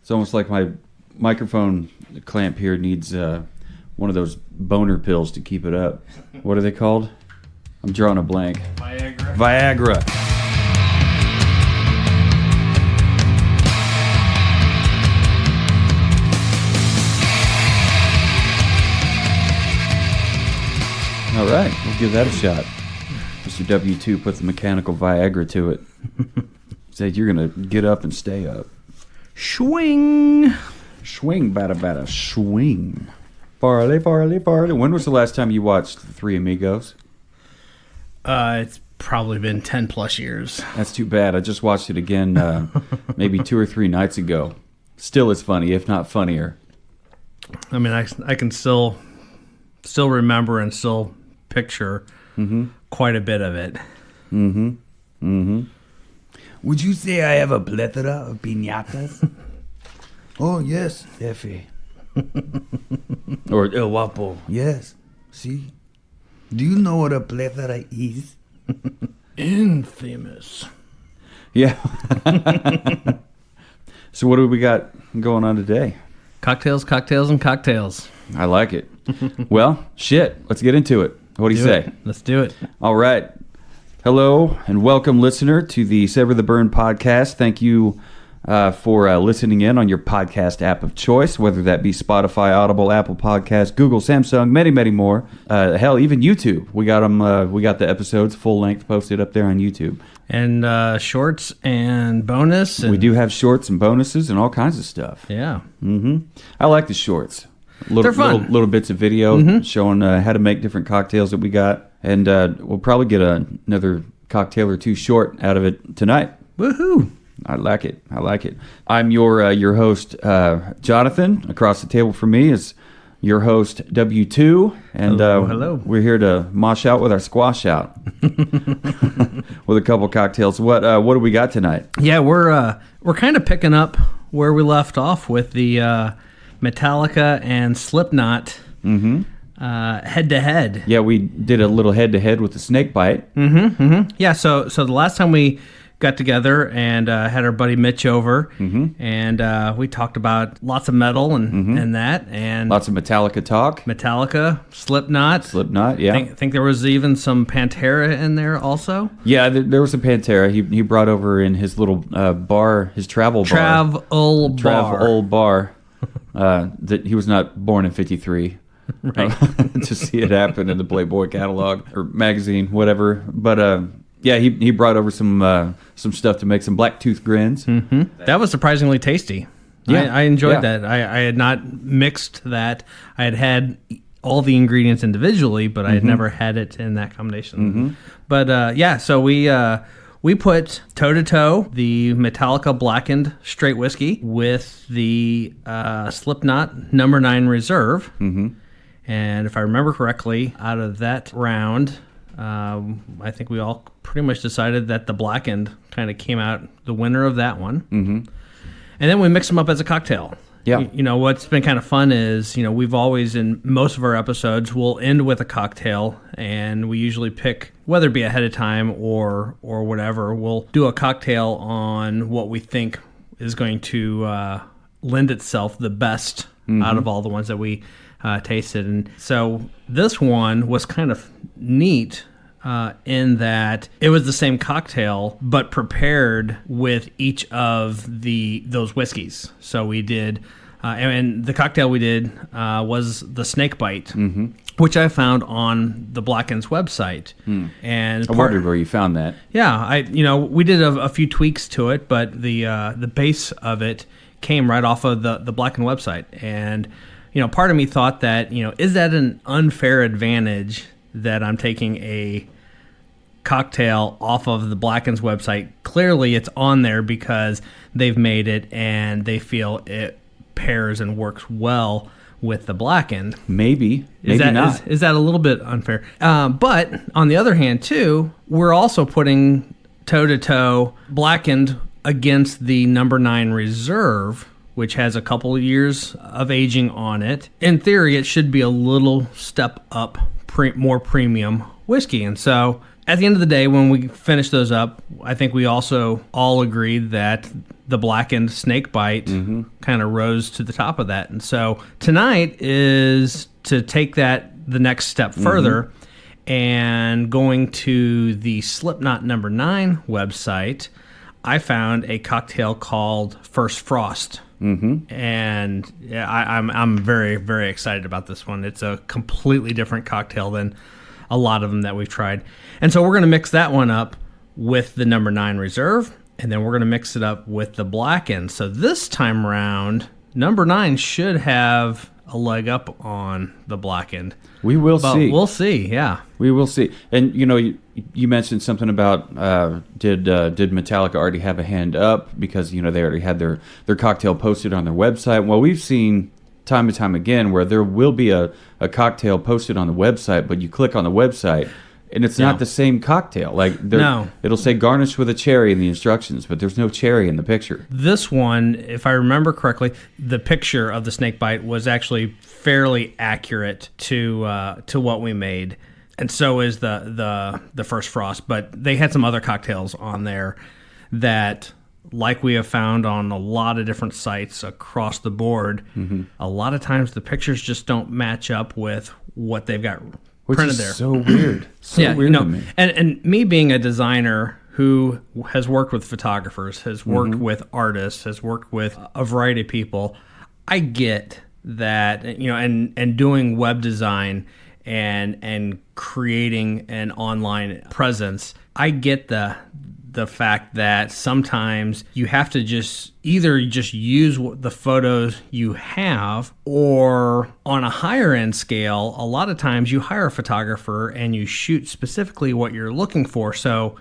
It's almost like my microphone clamp here needs one of those boner pills to keep it up. What are they called? I'm drawing a blank. Viagra. All right, we'll give that a shot. Mr. W2 put the mechanical Viagra to it. Said you're going to get up and stay up. Swing. Swing, bada, bada, swing. Farley, farley, farley. When was the last time you watched The Three Amigos? It's probably been 10 plus years. That's too bad. I just watched it again maybe 2 or 3 nights ago. Still as funny, if not funnier. I mean, I can still remember and still picture quite a bit of it. Would you say I have a plethora of piñatas? Oh, yes, Effie. Or El Guapo. Yes. See? Do you know what a plethora is? Infamous. Yeah. So what do we got going on today? Cocktails, cocktails, and cocktails. I like it. Well, shit. Let's get into it. What do you say? Let's do it. All right. Hello and welcome, listener, to the Sever the Burn podcast. Thank you for listening in on your podcast app of choice, whether that be Spotify, Audible, Apple Podcasts, Google, Samsung, many, many more. Hell, even YouTube. We got them. We got the episodes full length posted up there on YouTube. And shorts and bonus. And we do have shorts and bonuses and all kinds of stuff. Yeah. I like the shorts. They're fun. Little bits of video showing how to make different cocktails that we got. And we'll probably get another cocktail or two short out of it tonight. Woohoo! I like it. I'm your host, Jonathan. Across the table from me is your host, W2. And hello. We're here to mosh out with our squash out with a couple cocktails. What do we got tonight? Yeah, we're kind of picking up where we left off with the Metallica and SlipKnot head-to-head. Yeah, we did a little head-to-head with the snake bite. Yeah, so the last time we got together and had our buddy Mitch over, and we talked about lots of metal and that, and lots of Metallica talk. Metallica, Slipknot, yeah. I think there was even some Pantera in there also. Yeah, there was some Pantera. He brought over in his little bar, his travel bar. That he was not born in '53. Right. To see it happen in the Playboy catalog or magazine, whatever. But yeah, he brought over some stuff to make some black tooth grins. That was surprisingly tasty. Yeah, I enjoyed that. I had not mixed that. I had all the ingredients individually, but I had never had it in that combination. But yeah, so we put toe-to-toe the Metallica Blackened straight whiskey with the SlipKnot No. 9 Reserve. And if I remember correctly, out of that round, I think we all pretty much decided that the Blackened kind of came out the winner of that one. And then we mixed them up as a cocktail. Yeah. You know, what's been kind of fun is, you know, we've always, in most of our episodes, we'll end with a cocktail, and we usually pick, whether it be ahead of time or whatever, we'll do a cocktail on what we think is going to lend itself the best out of all the ones that we tasted. And so this one was kind of neat in that it was the same cocktail, but prepared with each of those whiskeys. So we did, and the cocktail we did was the snake bite, which I found on the Blackened's website. And I wondered where you found that. Yeah, we did a few tweaks to it, but the base of it came right off of the Blackened website. And part of me thought that, is that an unfair advantage that I'm taking a cocktail off of the Blackened's website? Clearly it's on there because they've made it and they feel it pairs and works well with the Blackened. Maybe not. Is that a little bit unfair? But on the other hand, too, we're also putting toe-to-toe Blackened against the No. 9 Reserve, which has a couple of years of aging on it. In theory, it should be a little step up, more premium whiskey. And so at the end of the day, when we finish those up, I think we also all agreed that the Blackened snakebite kind of rose to the top of that. And so tonight is to take that the next step further and going to the SlipKnot number 9 website, I found a cocktail called First Frost. And yeah, I'm very, very excited about this one. It's a completely different cocktail than a lot of them that we've tried. And so we're going to mix that one up with the number 9 Reserve, and then we're going to mix it up with the Blackened. So this time around, number 9 should have a leg up on the Blackened. We will see. We'll see, yeah. We will see. And, you mentioned something about did Metallica already have a hand up because, they already had their cocktail posted on their website. Well, we've seen time and time again where there will be a cocktail posted on the website, but you click on the website and it's not the same cocktail. Like it'll say garnished with a cherry in the instructions, but there's no cherry in the picture. This one, if I remember correctly, the picture of the snakebite was actually fairly accurate to what we made, and so is the First Frost. But they had some other cocktails on there that, like we have found on a lot of different sites across the board, a lot of times the pictures just don't match up with what they've got printed there. So weird. Weird to me. And me being a designer who has worked with photographers, has worked with artists, has worked with a variety of people, I get that, and doing web design and creating an online presence, I get the fact that sometimes you have to just use the photos you have, or on a higher end scale, a lot of times you hire a photographer and you shoot specifically what you're looking for. So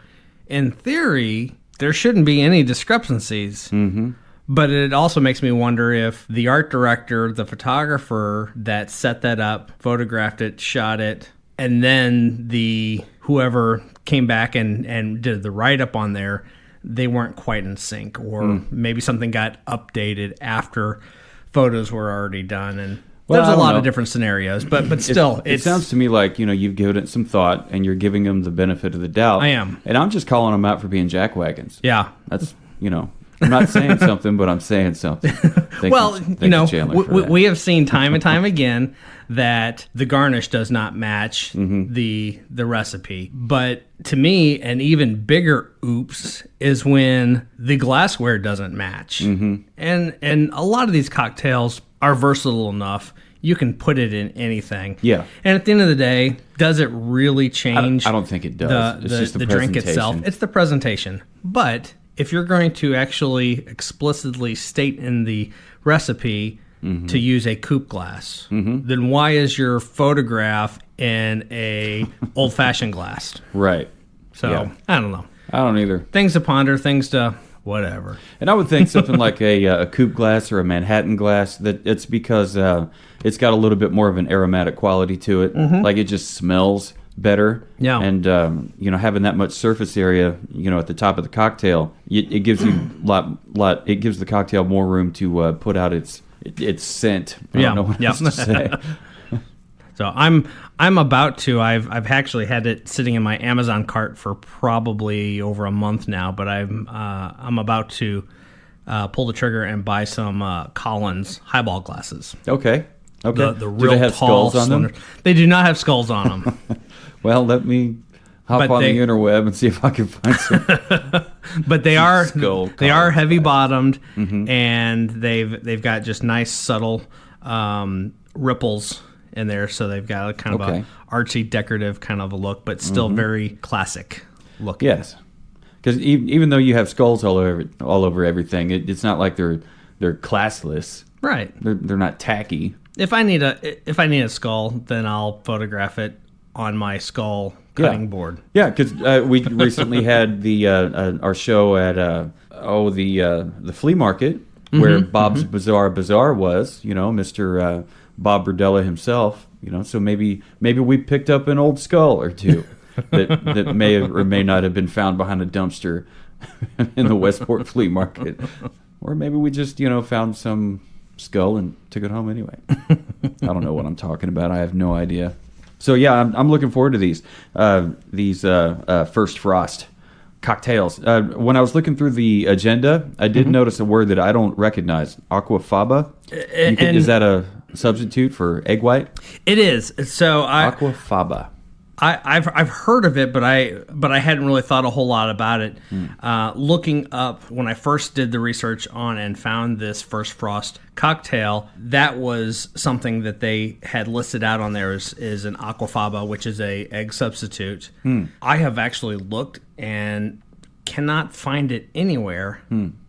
in theory, there shouldn't be any discrepancies. But it also makes me wonder if the art director, the photographer that set that up, photographed it, shot it, and then whoever came back and did the write-up on there, they weren't quite in sync, or maybe something got updated after photos were already done. And there's a lot of different scenarios, but still. It sounds to me like, you've given it some thought and you're giving them the benefit of the doubt. I am. And I'm just calling them out for being jackwagons. Yeah. That's, I'm not saying something, but I'm saying something. We have seen time and time again that the garnish does not match the recipe. But to me, an even bigger oops is when the glassware doesn't match. And a lot of these cocktails are versatile enough. You can put it in anything. Yeah. And at the end of the day, does it really change? I don't think it does. It's just the drink itself. It's the presentation. But if you're going to actually explicitly state in the recipe to use a coupe glass, then why is your photograph in a old-fashioned glass? Right. So, I don't know. I don't either. Things to ponder, things to whatever. And I would think something like a coupe glass or a Manhattan glass, that it's because it's got a little bit more of an aromatic quality to it. Like it just smells better. Yeah. And having that much surface area, at the top of the cocktail, it gives you it gives the cocktail more room to put out its scent. I don't know what else to say. So I'm about to. I've actually had it sitting in my Amazon cart for probably over a month now, but I'm about to pull the trigger and buy some Collins highball glasses. Okay. The Do real they have tall skulls on them? cylinders. They do not have skulls on them. Well, let me hop on the interweb and see if I can find some. But they are heavy bottomed, Mm-hmm. and they've got just nice subtle ripples in there, so they've got a kind of a artsy, decorative kind of a look, but still very classic looking. Yes, because even though you have skulls all over everything, it's not like they're classless. Right. They're not tacky. If I need a skull, then I'll photograph it on my skull cutting board. Yeah, because we recently had our show at the flea market where Bob's Bizarre Bazaar was. Mr. Bob Burdella himself. So maybe we picked up an old skull or two that may or may not have been found behind a dumpster in the Westport flea market, or maybe we just found some skull and took it home anyway. I don't know what I'm talking about. I have no idea. So yeah, I'm looking forward to these First Frost cocktails. When I was looking through the agenda, I did notice a word that I don't recognize: aquafaba. Is that a substitute for egg white? It is. So Aquafaba. I've heard of it, but I hadn't really thought a whole lot about it. Looking up when I first did the research on and found this First Frost cocktail, that was something that they had listed out on there is an aquafaba, which is a egg substitute. I have actually looked and cannot find it anywhere.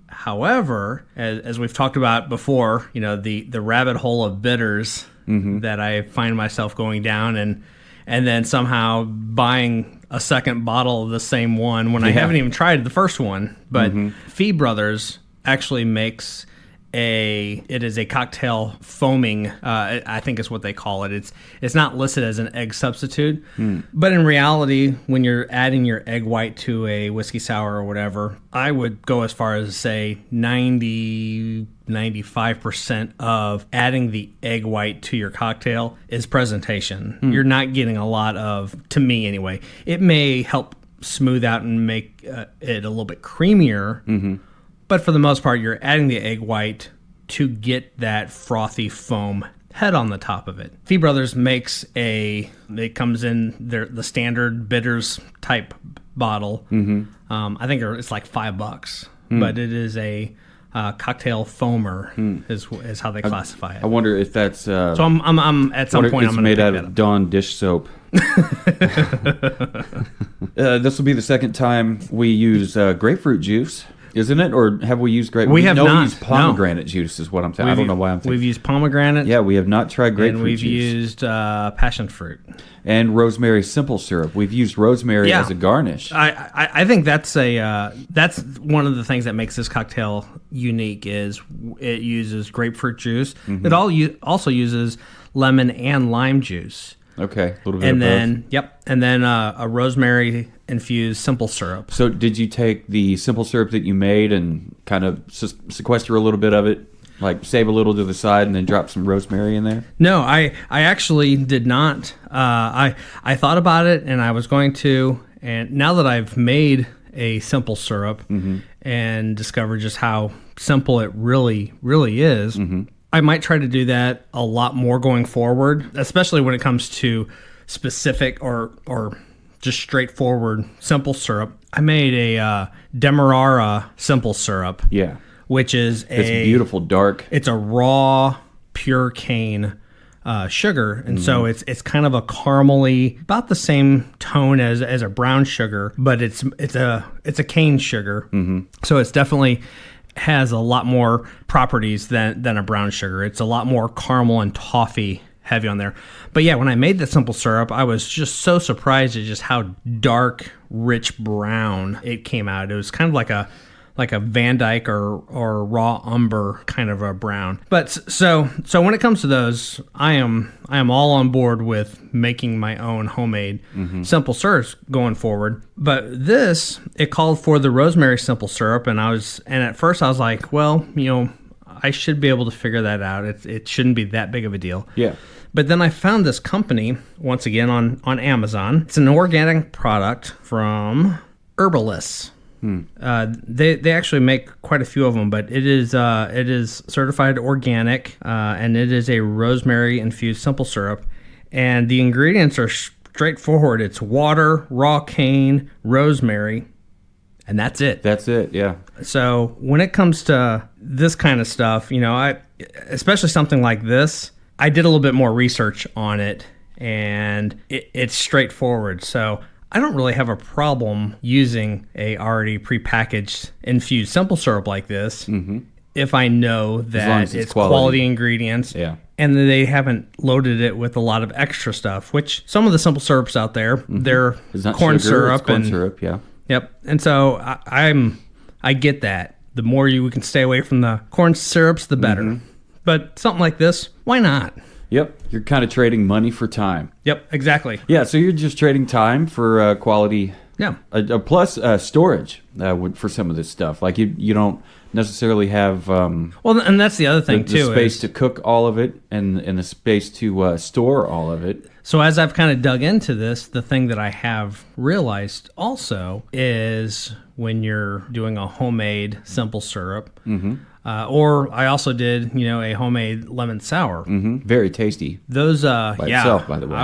However, as we've talked about before, the rabbit hole of bitters that I find myself going down and then somehow buying a second bottle of the same one when I haven't even tried the first one. But Fee Brothers actually makes it is a cocktail foaming, I think is what they call it. It's not listed as an egg substitute, but in reality, when you're adding your egg white to a whiskey sour or whatever, I would go as far as to say 95% of adding the egg white to your cocktail is presentation. You're not getting a lot of, to me anyway. It may help smooth out and make it a little bit creamier, but for the most part, you're adding the egg white to get that frothy foam head on the top of it. Fee Brothers makes it comes in the standard bitters type bottle. I think it's like $5, but it is a cocktail foamer is how they classify it. I wonder if that's so I'm at some point I'm going to made out of Dawn dish soap. This will be the second time we use grapefruit juice, isn't it? Or have we used grapefruit? We have not. We used pomegranate juice is what I'm saying. I don't know why I'm thinking. We've used pomegranate. Yeah, we have not tried grapefruit and we've juice. used passion fruit. And rosemary simple syrup. We've used rosemary as a garnish. I think that's one of the things that makes this cocktail unique is it uses grapefruit juice. It also uses lemon and lime juice. Okay, a little bit of both. And then a rosemary infused simple syrup. So did you take the simple syrup that you made and kind of sequester a little bit of it, like save a little to the side and then drop some rosemary in there? No, I actually did not. I thought about it and I was going to, and now that I've made a simple syrup and discovered just how simple it really, really is, I might try to do that a lot more going forward, especially when it comes to specific or just straightforward simple syrup. I made a Demerara simple syrup. Yeah. Which is it's beautiful, dark. It's a raw, pure cane sugar, and so it's kind of a caramely, about the same tone as a brown sugar, but it's a cane sugar. So it's definitely has a lot more properties than a brown sugar. It's a lot more caramel and toffee heavy on there. But yeah, when I made the simple syrup, I was just so surprised at just how dark, rich brown it came out. It was kind of like a Van Dyke or raw umber kind of a brown. But so when it comes to those, I am all on board with making my own homemade simple syrups going forward. But this, it called for the rosemary simple syrup, and at first I was like, well, I should be able to figure that out. It shouldn't be that big of a deal. Yeah. But then I found this company once again on Amazon. It's an organic product from Herbalists. They actually make quite a few of them, but it is certified organic, and it is a rosemary infused simple syrup, and the ingredients are straightforward. It's water, raw cane, rosemary, and that's it. That's it. Yeah. So when it comes to this kind of stuff, especially something like this, I did a little bit more research on it, and it's straightforward. So I don't really have a problem using a already prepackaged infused simple syrup like this if I know that it's quality ingredients and that they haven't loaded it with a lot of extra stuff, which some of the simple syrups out there, they're corn syrup. Yep. And so I get that. The more we can stay away from the corn syrups, the better. But something like this, why not? Yep, you're kind of trading money for time. Yep, exactly. Yeah, so you're just trading time for quality. Yeah. Plus storage for some of this stuff. Like you don't necessarily have Well, and that's the other thing the too. space to cook all of it and the space to store all of it. So as I've kind of dug into this, the thing that I have realized also is when you're doing a homemade simple syrup, or I also did, a homemade lemon sour. Very tasty. Those, by itself, by the way.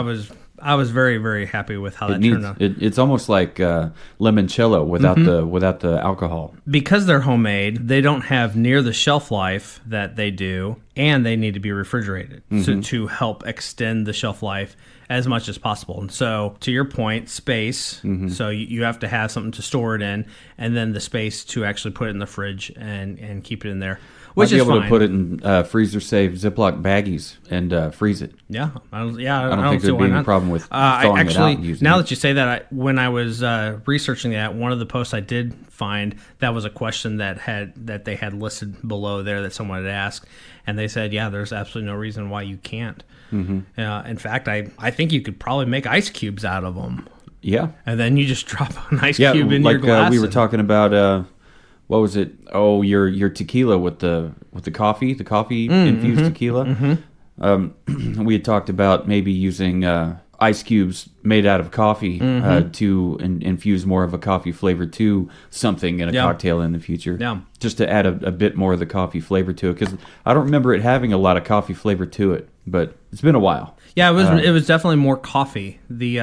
I was very, very happy with how that turned out. It's almost like limoncello without the alcohol. Because they're homemade, they don't have near the shelf life that they do, and they need to be refrigerated to help extend the shelf life as much as possible. And so, to your point, space. So you have to have something to store it in, and then the space to actually put it in the fridge and keep it in there. Which is fine. Be able to put it in freezer-safe Ziploc baggies and freeze it. Yeah, I don't think there'd be any problem with thawing it out and using now it. that you say that, when I was researching that, one of the posts I did find that was a question that they had listed below there that someone had asked, and they said, yeah, there's absolutely no reason why you can't. In fact, I think you could probably make ice cubes out of them. Yeah, and then you just drop an ice cube in your glass. We were talking about. What was it? Oh, your tequila with the coffee, infused tequila. We had talked about maybe using ice cubes made out of coffee to infuse more of a coffee flavor to something in a cocktail in the future. Yeah, just to add a bit more of the coffee flavor to it, because I don't remember it having a lot of coffee flavor to it, but it's been a while. Yeah, it was definitely more coffee. The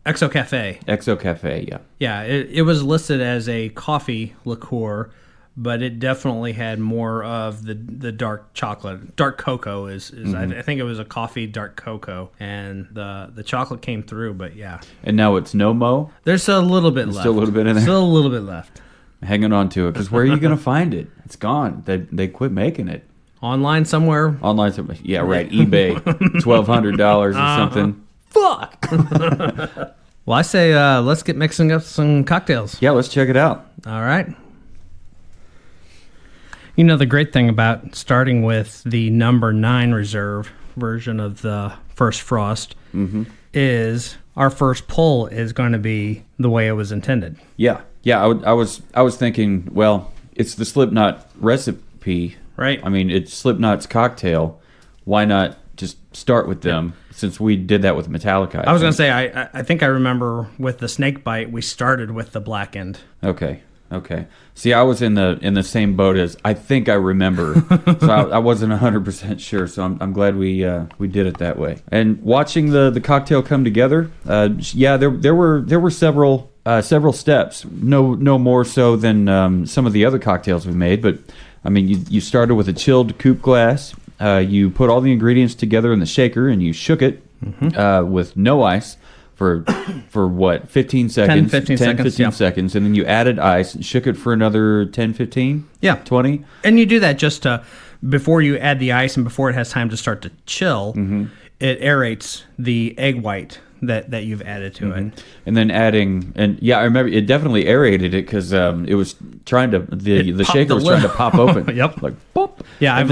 XO Cafe. XO Cafe, yeah. Yeah, it was listed as a coffee liqueur, but it definitely had more of the dark chocolate. Dark cocoa is I think it was a coffee dark cocoa, and the chocolate came through, but yeah. And now it's no mo? There's a little bit left. Still a little bit in there? Still a little bit left. Hanging on to it, because where are you going to find it? It's gone. They quit making it. Online somewhere? Yeah, right. eBay. $1,200 or something. Fuck! Well, I say let's get mixing up some cocktails. Yeah, let's check it out. All right. The great thing about starting with the number 9 reserve version of the First Frost is our first pull is going to be the way it was intended. Yeah. I was thinking, well, it's the SlipKnot recipe. Right. I mean, it's SlipKnot's cocktail. Why not just start with them, since we did that with Metallica? I was going to say, I think I remember with the snake bite, we started with the Blackened. Okay. See, I was in the same boat as I think I remember, so I wasn't 100% sure. So I'm glad we did it that way. And watching the cocktail come together, there were several steps. No more so than some of the other cocktails we've made, but. I mean, you started with a chilled coupe glass. You put all the ingredients together in the shaker, and you shook it with no ice for what, 15 seconds? 10, 15 seconds. And then you added ice and shook it for another 10, 15? Yeah. 20? And you do that just before you add the ice and before it has time to start to chill, it aerates the egg white that you've added to it. And then I remember it definitely aerated it, because it was trying to, the shaker was trying to pop open. Yep. Like, pop. Yeah, I've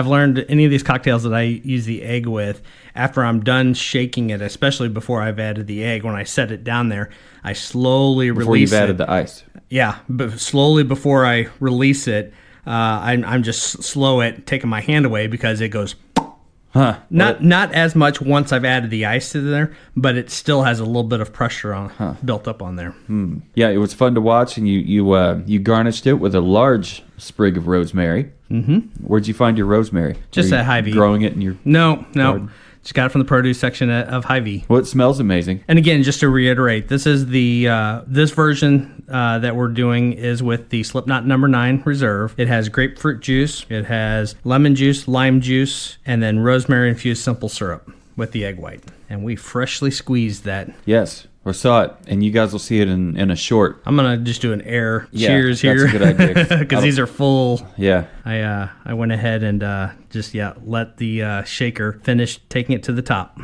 learned any of these cocktails that I use the egg with, after I'm done shaking it, especially before I've added the egg, when I set it down there, I slowly release it. Before you've added the ice. Yeah, but slowly before I release it, I'm just slow at taking my hand away, because it goes... Not as much once I've added the ice to there, but it still has a little bit of pressure built up on there. Yeah, it was fun to watch, and you garnished it with a large sprig of rosemary. Where'd you find your rosemary? Just at Hy-Vee. Growing it in your No. garden? Just got it from the produce section of Hy-Vee. Well, it smells amazing. And again, just to reiterate, this is this version that we're doing is with the SlipKnot number 9 Reserve. It has grapefruit juice, it has lemon juice, lime juice, and then rosemary infused simple syrup with the egg white. And we freshly squeezed that. Yes, or saw it, and you guys will see it in a short. I'm gonna just do an air cheers here. That's a good idea. Because these are full. Yeah. I went ahead and just let the shaker finish taking it to the top.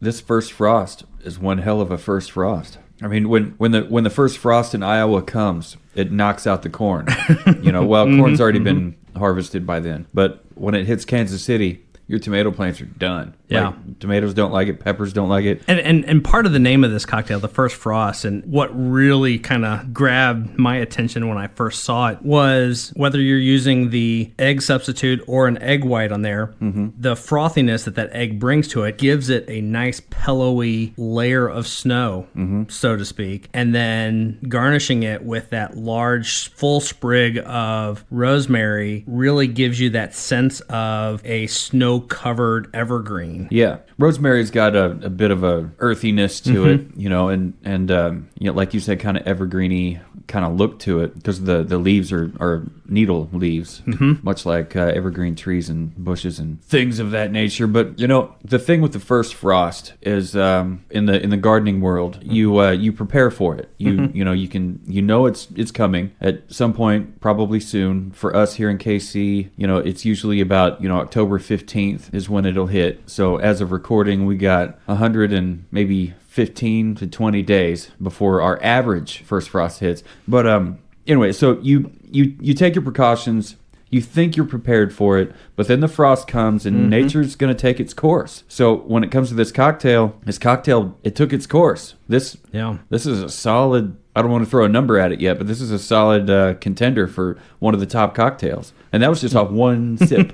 This first frost is one hell of a first frost. I mean, when the first frost in Iowa comes, it knocks out the corn. Corn's already been harvested by then. But when it hits Kansas City, your tomato plants are done. Yeah. Like, tomatoes don't like it. Peppers don't like it. And part of the name of this cocktail, the First Frost, and what really kind of grabbed my attention when I first saw it was whether you're using the egg substitute or an egg white on there, the frothiness that egg brings to it gives it a nice pillowy layer of snow, so to speak. And then garnishing it with that large full sprig of rosemary really gives you that sense of a snow-covered evergreen. Yeah, rosemary's got a bit of a earthiness to it, you know, and you know, like you said, kind of evergreeny kind of look to it because the leaves are needle leaves, much like evergreen trees and bushes and things of that nature. But you know, the thing with the First Frost is in the gardening world, you prepare for it. You know it's coming at some point, probably soon. For us here in KC, you know, it's usually about October 15th is when it'll hit. So as of recording, we got 100 and maybe 15 to 20 days before our average First Frost hits. But anyway, so you take your precautions. You think you're prepared for it, but then the frost comes and nature's going to take its course. So when it comes to this cocktail, it took its course. This is a solid, I don't want to throw a number at it yet, but this is a solid contender for one of the top cocktails. And that was just off one sip.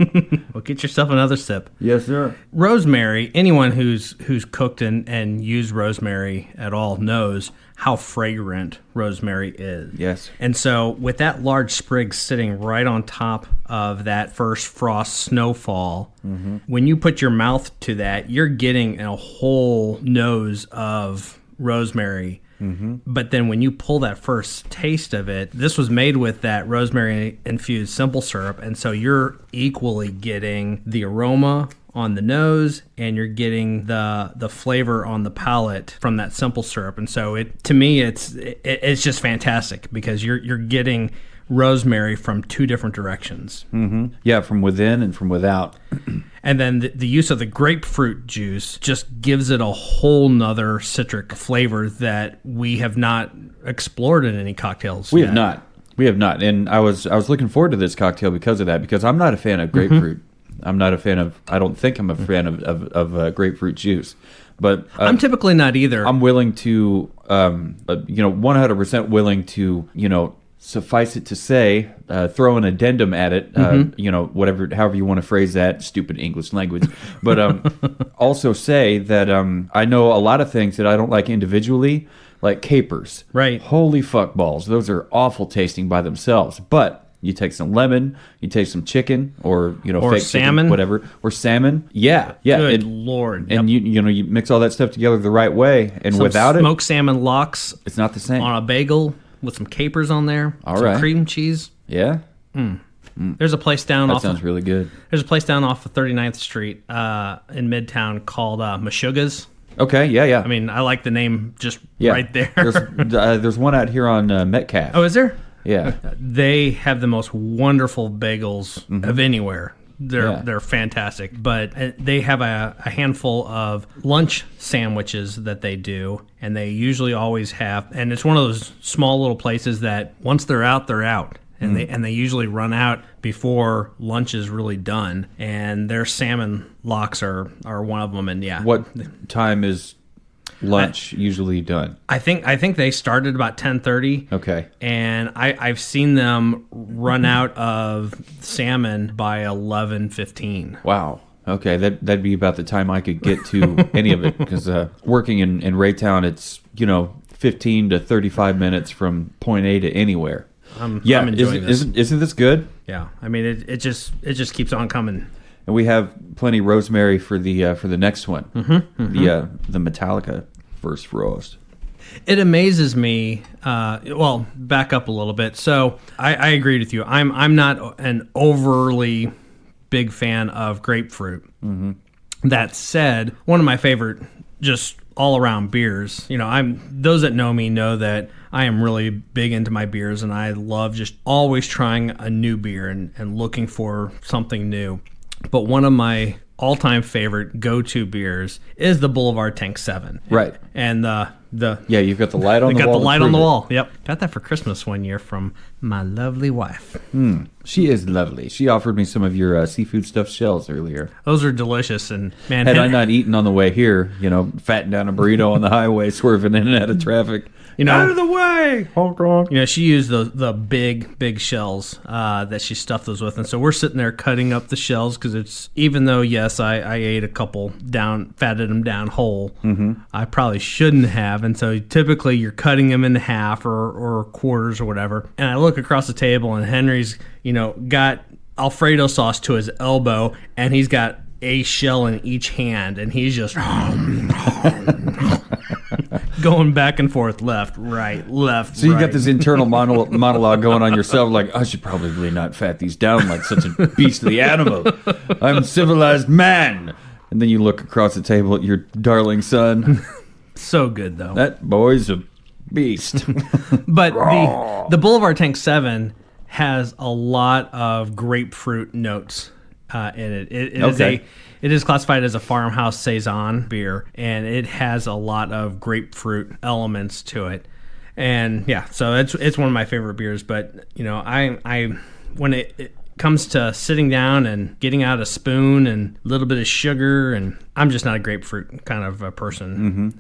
Well, get yourself another sip. Yes, sir. Rosemary, anyone who's cooked and used rosemary at all knows how fragrant rosemary is. Yes. And so with that large sprig sitting right on top of that first frost snowfall, when you put your mouth to that, you're getting a whole nose of rosemary. But then when you pull that first taste of it, this was made with that rosemary-infused simple syrup, and so you're equally getting the aroma on the nose, and you're getting the flavor on the palate from that simple syrup. And so to me, it's just fantastic because you're getting rosemary from two different directions. Yeah, from within and from without. And then the use of the grapefruit juice just gives it a whole nother citric flavor that we have not explored in any cocktails. We have not. And I was looking forward to this cocktail because of that, because I'm not a fan of grapefruit. I don't think I'm a fan of grapefruit juice. But I'm typically not either. I'm willing to, 100% willing to, suffice it to say, throw an addendum at it, however you want to phrase that, stupid English language. But also say that I know a lot of things that I don't like individually, like capers. Right. Holy fuck balls. Those are awful tasting by themselves. But you take some lemon, you take some chicken, or fake salmon, chicken, whatever, or salmon. Yeah. Good Lord. And you mix all that stuff together the right way, and some without it, smoked salmon lox. It's not the same. On a bagel with some capers on there. All some right. Cream cheese. Yeah. There's a place down That sounds really good. There's a place down off of 39th Street in Midtown called Meshuggah's. Okay, yeah. I mean, I like the name just right there. There's one out here on Metcalf. Oh, is there? Yeah. They have the most wonderful bagels of anywhere. They're fantastic. But they have a handful of lunch sandwiches that they do, and they usually always have, and it's one of those small little places that once they're out, they're out. And they usually run out before lunch is really done. And their salmon lox are one of them. And yeah. What time is lunch usually done? I think they started about 10:30. Okay. And I've seen them run out of salmon by 11:15. Wow. Okay, that'd be about the time I could get to any of it, because working in Raytown, it's 15 to 35 minutes from point A to anywhere. I'm enjoying this. Isn't this good? Yeah, I mean it just keeps on coming. And we have plenty rosemary for the next one, the Metallica First Frost. It amazes me. Well, back up a little bit. So I agree with you. I'm not an overly big fan of grapefruit. That said, one of my favorite just all around beers. Those that know me know that I am really big into my beers, and I love just always trying a new beer and looking for something new. But one of my all-time favorite go-to beers is the Boulevard Tank 7. Right. And yeah, you've got the light on the wall. Got the light on the wall. Yep. Got that for Christmas one year from my lovely wife. She is lovely. She offered me some of your seafood stuffed shells earlier. Those are delicious. And man, had I not eaten on the way here, fatting down a burrito on the highway, swerving in and out of traffic. Out of the way! Honk, honk. She used the big shells that she stuffed those with. And so we're sitting there cutting up the shells because it's, even though, yes, I ate a couple down, fatted them down whole, I probably shouldn't have. And so typically you're cutting them in half or quarters or whatever. And I look across the table and Henry's, got Alfredo sauce to his elbow and he's got a shell in each hand and he's just going back and forth, left, right. So you got this internal monologue going on yourself, like, I should probably not fat these down like such a beastly animal. I'm a civilized man. And then you look across the table at your darling son. So good, though. That boy's a beast. But the Boulevard Tank 7 has a lot of grapefruit notes in it. It is classified as a farmhouse saison beer, and it has a lot of grapefruit elements to it. And yeah, so it's one of my favorite beers. But I when it comes to sitting down and getting out a spoon and a little bit of sugar, and I'm just not a grapefruit kind of a person.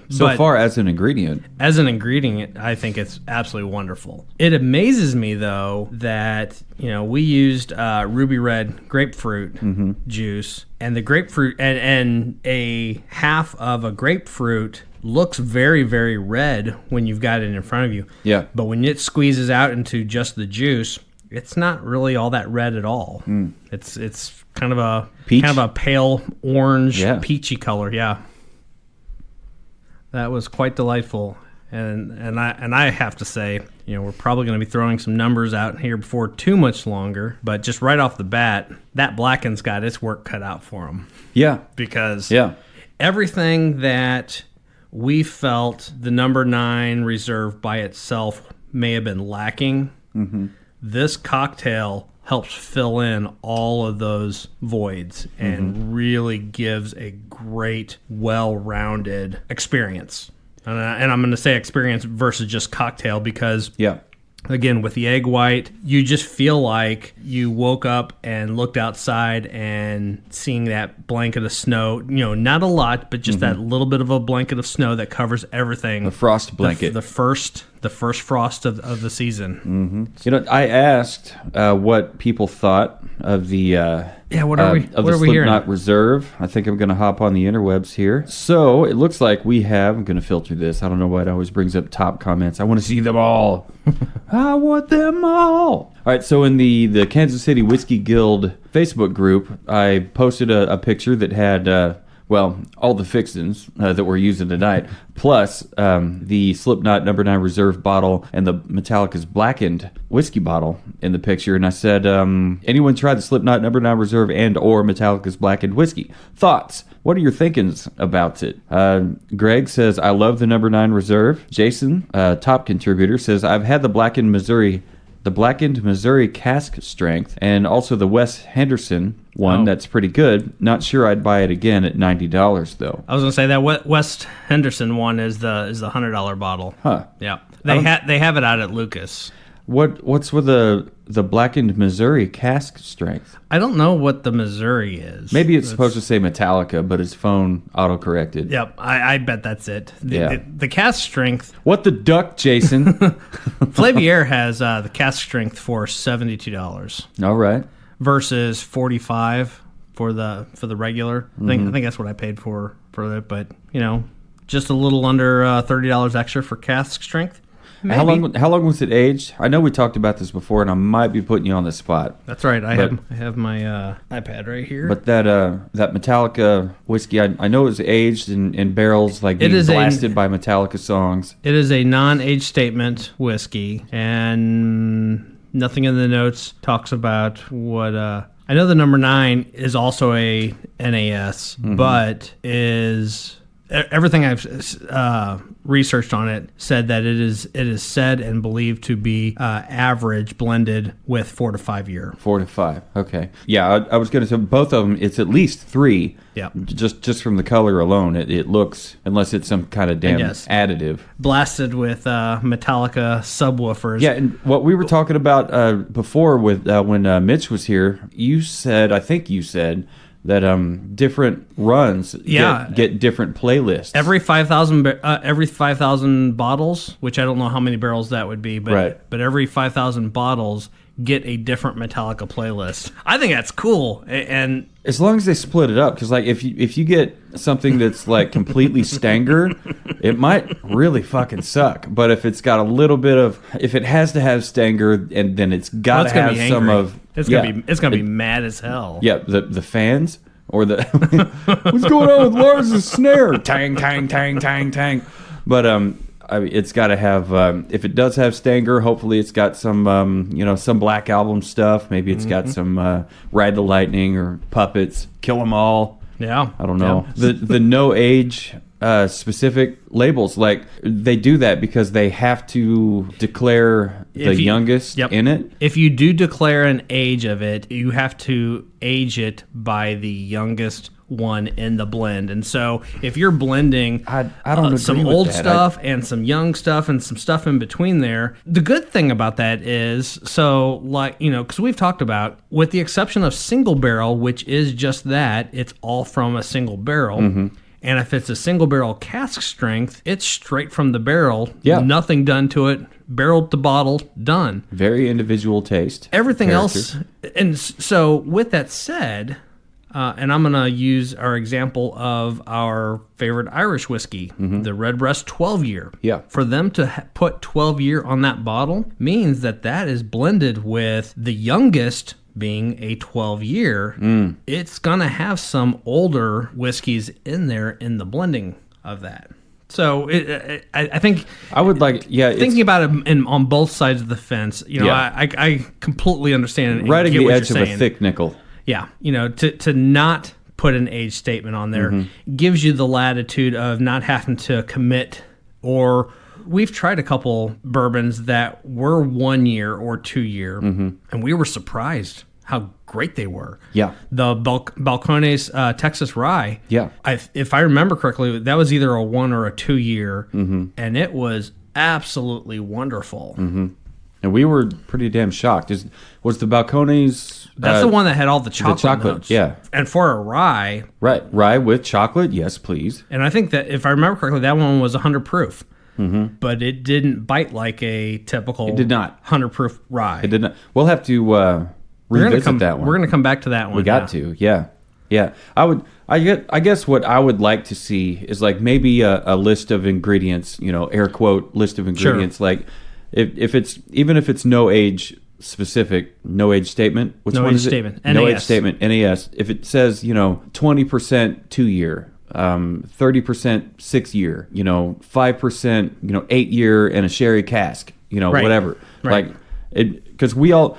So far as an ingredient, I think it's absolutely wonderful. It amazes me though that we used ruby red grapefruit juice, and the grapefruit and a half of a grapefruit looks very, very red when you've got it in front of you. Yeah. But when it squeezes out into just the juice, it's not really all that red at all. It's kind of a peach? Kind of a pale orange, peachy color. Yeah, that was quite delightful. And I have to say, we're probably going to be throwing some numbers out here before too much longer. But just right off the bat, that Blackened's got its work cut out for them. Yeah, because everything that we felt the number 9 Reserve by itself may have been lacking. This cocktail helps fill in all of those voids and really gives a great, well-rounded experience. And I'm going to say experience versus just cocktail because, again, with the egg white, you just feel like you woke up and looked outside and seeing that blanket of snow. Not a lot, but just that little bit of a blanket of snow that covers everything. A frost blanket. The first frost of the season. I asked what people thought of the what are we hearing? SlipKnot Reserve. I think I'm going to hop on the interwebs here. So it looks like we have. I'm going to filter this. I don't know why it always brings up top comments. I want to see them all. I want them all. All right. So in the Kansas City Whiskey Guild Facebook group, I posted a picture that had all the fixins that we're using tonight, plus the SlipKnot number 9 Reserve bottle and the Metallica's Blackened whiskey bottle in the picture. And I said, anyone tried the SlipKnot number 9 Reserve and or Metallica's Blackened whiskey? Thoughts? What are your thinkings about it? Greg says, I love the number 9 Reserve. Jason, top contributor, says, I've had the Blackened Missouri cask strength, and also the Wes Henderson one. That's pretty good. Not sure I'd buy it again at $90 though. I was gonna say that West Henderson one is the $100 bottle. Huh? Yeah, they have it out at Lucas. What's with the Blackened Missouri cask strength? I don't know what the Missouri is. Maybe it's supposed to say Metallica, but his phone auto-corrected. Yep, I bet that's it. The cask strength. What the duck, Jason? Flavier has the cask strength for $72. All right. Versus $45 for the regular. I think that's what I paid for it, but just a little under $30 extra for cask strength. Maybe. How long was it aged? I know we talked about this before, and I might be putting you on the spot. That's right. I have my iPad right here. But that Metallica whiskey, I know it was aged in barrels, like being blasted by Metallica songs. It is a non-age statement whiskey, and nothing in the notes talks about what. I know the number 9 is also a NAS, but is everything I've researched on it said that it is said and believed to be average blended with 4 to 5 year. 4 to 5. Okay. Yeah, I was going to say both of them. It's at least 3. Yeah. Just from the color alone, it looks, unless it's some kind of damn additive, blasted with Metallica subwoofers. Yeah, and what we were talking about before with when Mitch was here, I think you said that different runs get different playlists. Every 5,000 bottles, which I don't know how many barrels that would be, but every 5,000 bottles get a different Metallica playlist. I think that's cool, and as long as they split it up, because like if you get something that's like completely Stanger, it might really fucking suck. But if it's got a little bit of, if it has to have Stanger, and then it's got to have some of, it's gonna be mad as hell. Yeah, the fans or the what's going on with Lars's snare? Tang tang tang tang tang. But it's got to have, if it does have Stanger, hopefully it's got some, some Black Album stuff. Maybe it's got some Ride the Lightning or Puppets, Kill 'Em All. Yeah. I don't know. Yeah. The no age specific labels, like they do that because they have to declare the youngest in it. If you do declare an age of it, you have to age it by the youngest one in the blend. And so if you're blending I don't some old stuff and some young stuff and some stuff in between there, the good thing about that is, so like, because we've talked about, with the exception of single barrel, which is just that, it's all from a single barrel. Mm-hmm. And if it's a single barrel cask strength, it's straight from the barrel. Yeah. Nothing done to it. Barrel to bottle, done. Very individual taste. Everything else. And so with that said, and I'm going to use our example of our favorite Irish whiskey, the Redbreast 12 year. Yeah. For them to put 12 year on that bottle means that is blended with the youngest being a 12 year. It's going to have some older whiskeys in there in the blending of that. So I think I would like, thinking about it on both sides of the fence, I completely understand and right at the edge of saying. A thick nickel. Yeah, to not put an age statement on there gives you the latitude of not having to commit. Or we've tried a couple bourbons that were 1 year or 2 year, and we were surprised how great they were. Yeah. The Balcones Texas Rye, yeah. If I remember correctly, that was either a 1 or a 2 year, and it was absolutely wonderful. And we were pretty damn shocked. Was the Balcones... That's the one that had all the chocolate notes. Yeah. And for a rye... Right. Rye with chocolate, yes, please. And I think that, if I remember correctly, that one was 100 proof. But it didn't bite like a typical... It did not. 100 proof rye. It did not. We'll have to revisit that one. We're going to come back to that one. We got to, yeah. Yeah. I guess what I would like to see is like maybe a list of ingredients, air quote, list of ingredients. Sure. Like if it's no age specific, no age statement. Which no one age is it? Statement. No NAS. age statement, NAS. If it says, 20% 2 year, 30% 6 year, 5%, 8 year and a sherry cask, whatever. Right. Like because we all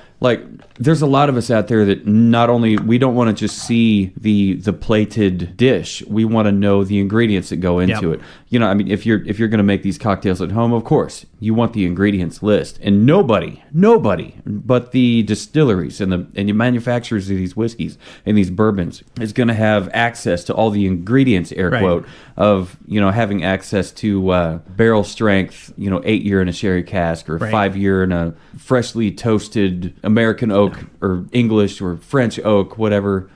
there's a lot of us out there that not only we don't want to just see the plated dish, we want to know the ingredients that go into it. If you're going to make these cocktails at home, of course you want the ingredients list, and nobody but the distilleries and the manufacturers of these whiskeys and these bourbons is going to have access to all the ingredients, air quote, of having access to barrel strength 8 year in a sherry cask or 5 year in a freshly toasted American oak or English or French oak, whatever,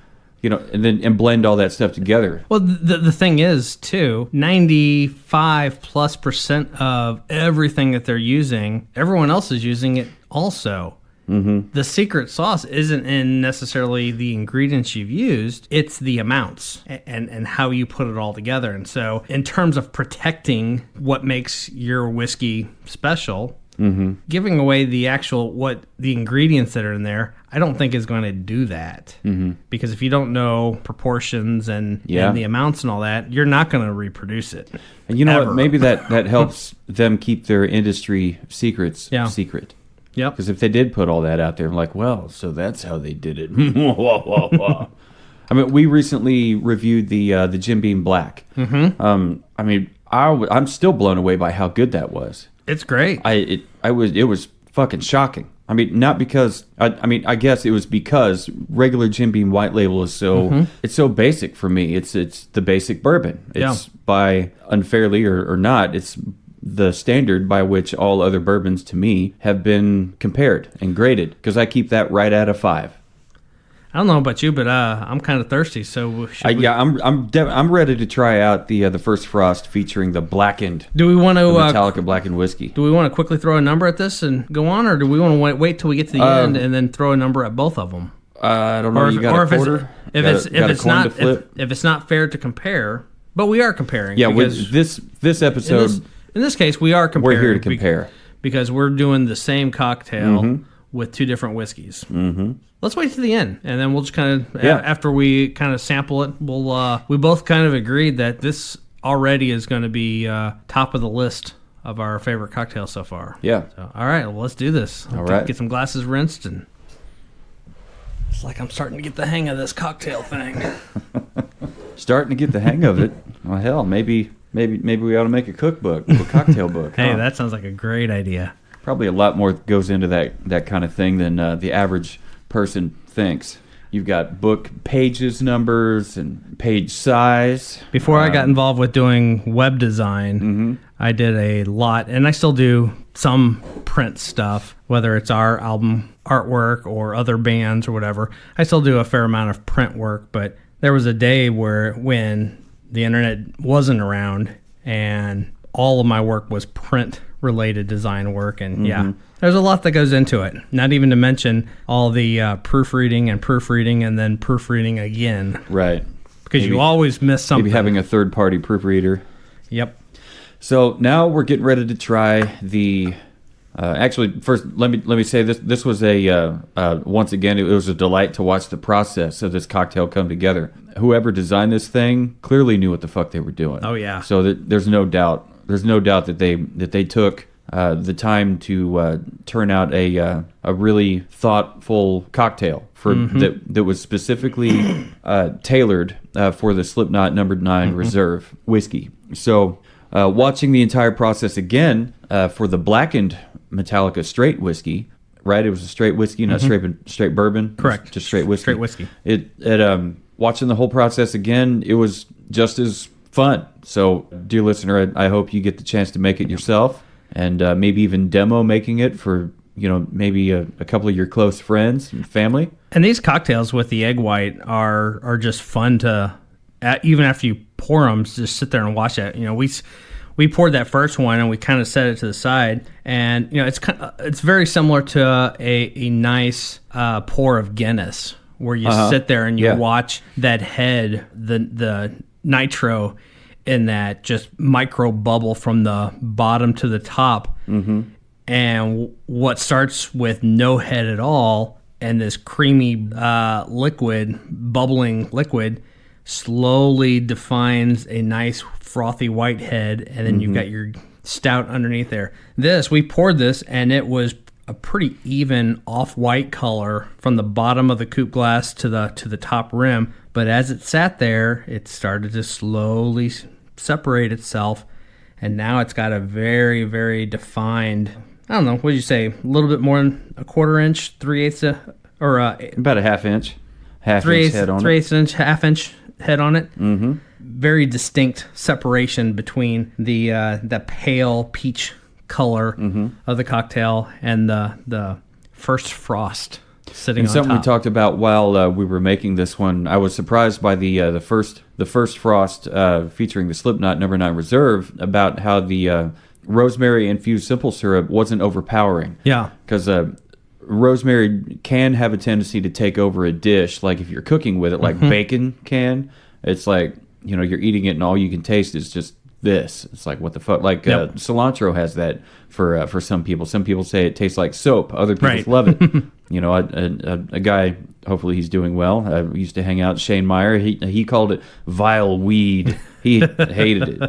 and blend all that stuff together. Well, the thing is, too, 95+% of everything that they're using, everyone else is using it also. The secret sauce isn't in necessarily the ingredients you've used, it's the amounts and how you put it all together. And so in terms of protecting what makes your whiskey special, giving away the ingredients that are in there, I don't think is going to do that. Because if you don't know proportions and the amounts and all that, you're not going to reproduce it. And you know what? Maybe that helps them keep their industry secrets secret. Yep. Because if they did put all that out there, I'm like, well, so that's how they did it. I mean, we recently reviewed the Jim Beam Black. Mm-hmm. I mean, I'm still blown away by how good that was. It's great. It was fucking shocking. I mean, not because I guess it was because regular Jim Beam White Label is so it's so basic for me. It's the basic bourbon. It's by unfairly or not, it's the standard by which all other bourbons to me have been compared and graded, because I keep that right at a 5. I don't know about you, but I'm kind of thirsty. So I'm ready to try out the first frost featuring the Blackened. Do we want to Metallica Blackened whiskey? Do we want to quickly throw a number at this and go on, or do we want to wait till we get to the end and then throw a number at both of them? I don't know. Or you got a quarter? If it's not fair to compare, but we are comparing. Yeah, with this episode. In this case, we are comparing. We're here to compare because we're doing the same cocktail with two different whiskeys. Mm-hmm. Let's wait to the end, and then we'll just kind of after we kind of sample it, we both kind of agreed that this already is going to be top of the list of our favorite cocktails so far. Yeah. So, all right, well, let's do this. All right. Get some glasses rinsed, and it's like I'm starting to get the hang of this cocktail thing. Starting to get the hang of it. Well, hell, maybe we ought to make a cookbook, a cocktail book. Hey, that sounds like a great idea. Probably a lot more goes into that kind of thing than the average person thinks. You've got book pages numbers and page size. Before I got involved with doing web design, I did a lot, and I still do some print stuff, whether it's our album artwork or other bands or whatever. I still do a fair amount of print work, but there was a day when the internet wasn't around and all of my work was print related design work, and there's a lot that goes into it, not even to mention all the proofreading and then proofreading again, right? Because you always miss something. Maybe having a third party proofreader. Yep. So now we're getting ready to try the actually first let me say this was a once again it was a delight to watch the process of this cocktail come together. Whoever designed this thing clearly knew what the fuck they were doing. Oh yeah. So there's no doubt that they took the time to turn out a really thoughtful cocktail for that was specifically tailored for the SlipKnot No. 9 Reserve whiskey. So watching the entire process again for the Blackened Metallica straight whiskey, right? It was a straight whiskey, not straight bourbon. Correct. Just straight whiskey. Straight whiskey. It watching the whole process again, it was just as fun. So, dear listener, I hope you get the chance to make it yourself, and maybe even demo making it for maybe a couple of your close friends and family. And these cocktails with the egg white are just fun to, even after you pour them, just sit there and watch it. We poured that first one and we kind of set it to the side, and it's very similar to a nice pour of Guinness, where you sit there and you watch that head, the nitro in that just micro bubble from the bottom to the top, and what starts with no head at all and this creamy bubbling liquid slowly defines a nice frothy white head, and then you've got your stout underneath there. We poured this, and it was a pretty even off-white color from the bottom of the coupe glass to the top rim, but as it sat there, it started to slowly separate itself, and now it's got a very, very defined, I don't know, what did you say, a little bit more than a quarter inch, 3/8, or about a half inch head on it. 3/8 inch, half inch head on it. Very distinct separation between the pale peach color of the cocktail and the first frost sitting on top. Something we talked about while we were making this one, I was surprised by the first frost featuring the SlipKnot No. 9 Reserve, about how the rosemary infused simple syrup wasn't overpowering. Yeah, because rosemary can have a tendency to take over a dish, like if you're cooking with it, like bacon can. It's like, you're eating it and all you can taste is just this. It's like, what the fuck? Like cilantro has that for some people. Some people say it tastes like soap. Other people love it. A guy, hopefully he's doing well. I used to hang out, Shane Meyer. He called it vile weed. He hated it.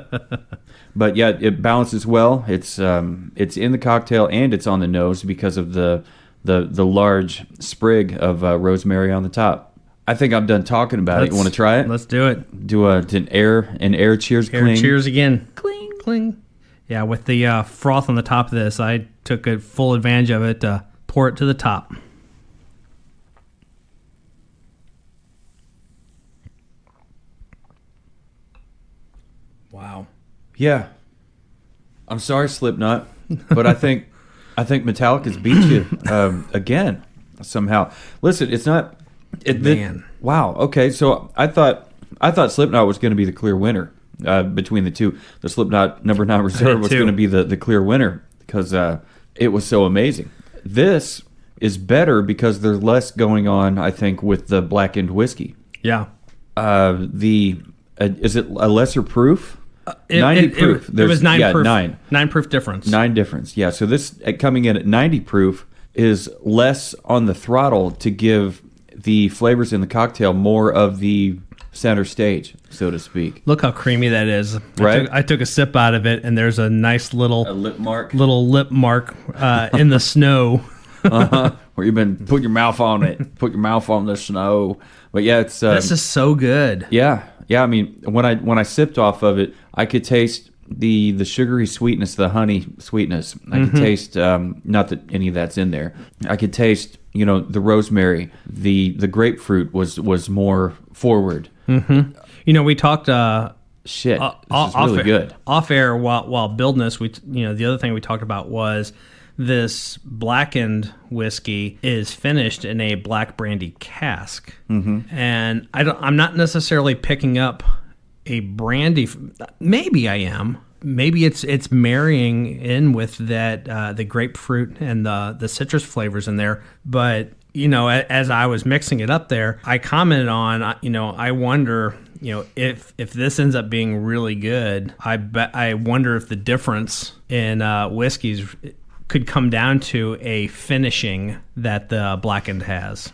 But yeah, it balances well. It's in the cocktail and it's on the nose because of the large sprig of rosemary on the top. I think I'm done talking about it. You want to try it? Let's do it. Do an air cheers Air cling. cheers again. Cling, cling. Yeah, with the froth on the top of this, I took a full advantage of it to pour it to the top. Wow. Yeah. I'm sorry, SlipKnot, but I think Metallica's beat you again somehow. Listen, it's not. Man. Wow. Okay, so I thought SlipKnot was going to be the clear winner between the two. The SlipKnot number 9 Reserve was going to be the clear winner because it was so amazing. This is better because there's less going on, I think, with the Blackened whiskey. Yeah. Is it a lesser proof? 90 proof. It was 9 proof. 9 proof difference. 9 difference. Yeah. So this coming in at 90 proof is less on the throttle to give the flavors in the cocktail more of the center stage, so to speak. Look how creamy that is. Right. I took a sip out of it, and there's a nice little lip mark. Little lip mark in the snow. Where you've been putting your mouth on it. Put your mouth on the snow. But yeah, it's this is so good. Yeah. I mean, when I sipped off of it, I could taste the sugary sweetness, the honey sweetness. I could taste not that any of that's in there. I could taste the rosemary. The grapefruit was more forward. Mm-hmm. We talked. This is really good. Off air while building this, the other thing we talked about was this Blackened whiskey is finished in a black brandy cask, and I'm not necessarily picking up a brandy. Maybe I am. Maybe it's marrying in with that the grapefruit and the citrus flavors in there. But as I was mixing it up there, I commented on I wonder if this ends up being really good. I wonder if the difference in whiskeys could come down to a finishing that the Blackened has.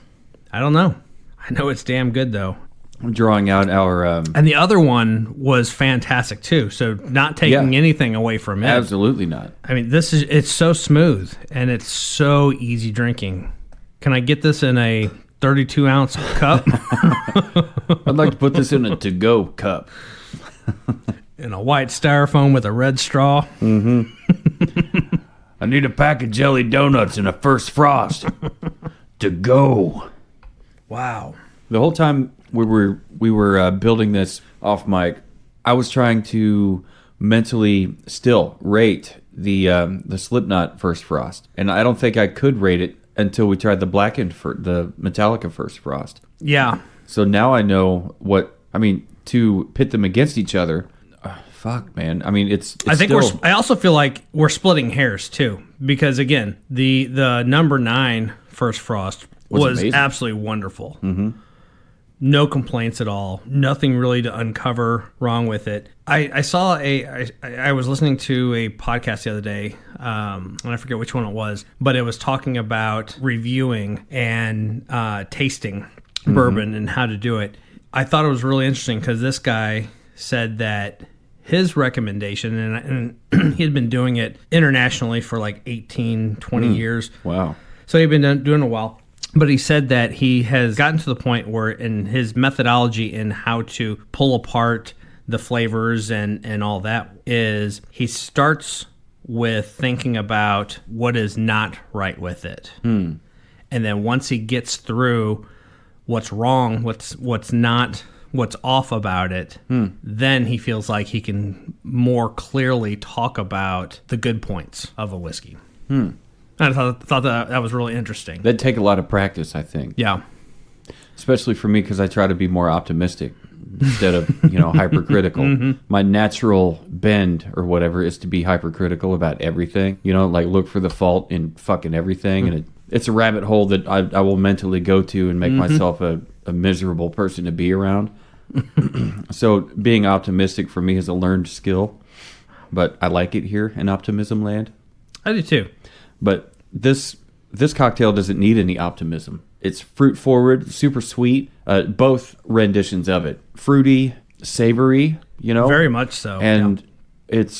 I don't know. I know it's damn good though. I'm drawing out our and the other one was fantastic too. So not taking anything away from it. Absolutely not. I mean, it's so smooth and it's so easy drinking. Can I get this in a 32-ounce cup? I'd like to put this in a to-go cup. In a white styrofoam with a red straw. Mm-hmm. I need a pack of jelly donuts and a first frost to go. Wow. The whole time we were building this off mic, I was trying to mentally still rate the SlipKnot first frost, and I don't think I could rate it until we tried the Blackened the Metallica first frost. Yeah. So now I know to pit them against each other. Fuck, man. I mean, it's I think still... I also feel like we're splitting hairs too, because again, the number 9 first frost was absolutely wonderful. Mm-hmm. No complaints at all. Nothing really to uncover wrong with it. I saw I was listening to a podcast the other day, and I forget which one it was, but it was talking about reviewing and tasting bourbon and how to do it. I thought it was really interesting because this guy said that his recommendation, and he had been doing it internationally for like 18, 20 years. Wow. So he'd been doing it a while. But he said that he has gotten to the point where in his methodology in how to pull apart the flavors and all that is he starts with thinking about what is not right with it. And then once he gets through what's wrong, what's not, what's off about it, then he feels like he can more clearly talk about the good points of a whiskey. I thought that was really interesting. That'd take a lot of practice, I think. Yeah. Especially for me, because I try to be more optimistic instead of, hypercritical. Mm-hmm. My natural bend or whatever is to be hypercritical about everything. Like look for the fault in fucking everything. And it's a rabbit hole that I will mentally go to and make myself a miserable person to be around. So being optimistic for me is a learned skill. But I like it here in Optimism Land. I do too. But this cocktail doesn't need any optimism. It's fruit forward, super sweet. Both renditions of it, fruity, savory. Very much so. And it's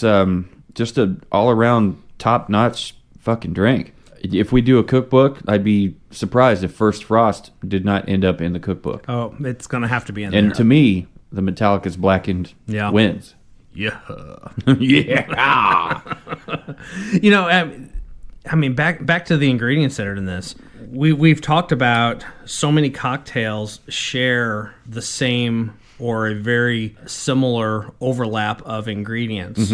just a all around top notch fucking drink. if we do a cookbook, I'd be surprised if First Frost did not end up in the cookbook. Oh, it's going to have to be in there. And to me, the Metallica's Blackened wins. Yeah. Yeah. You know, I mean, back to the ingredients that are in this. We've talked about so many cocktails share the same or a very similar overlap of ingredients.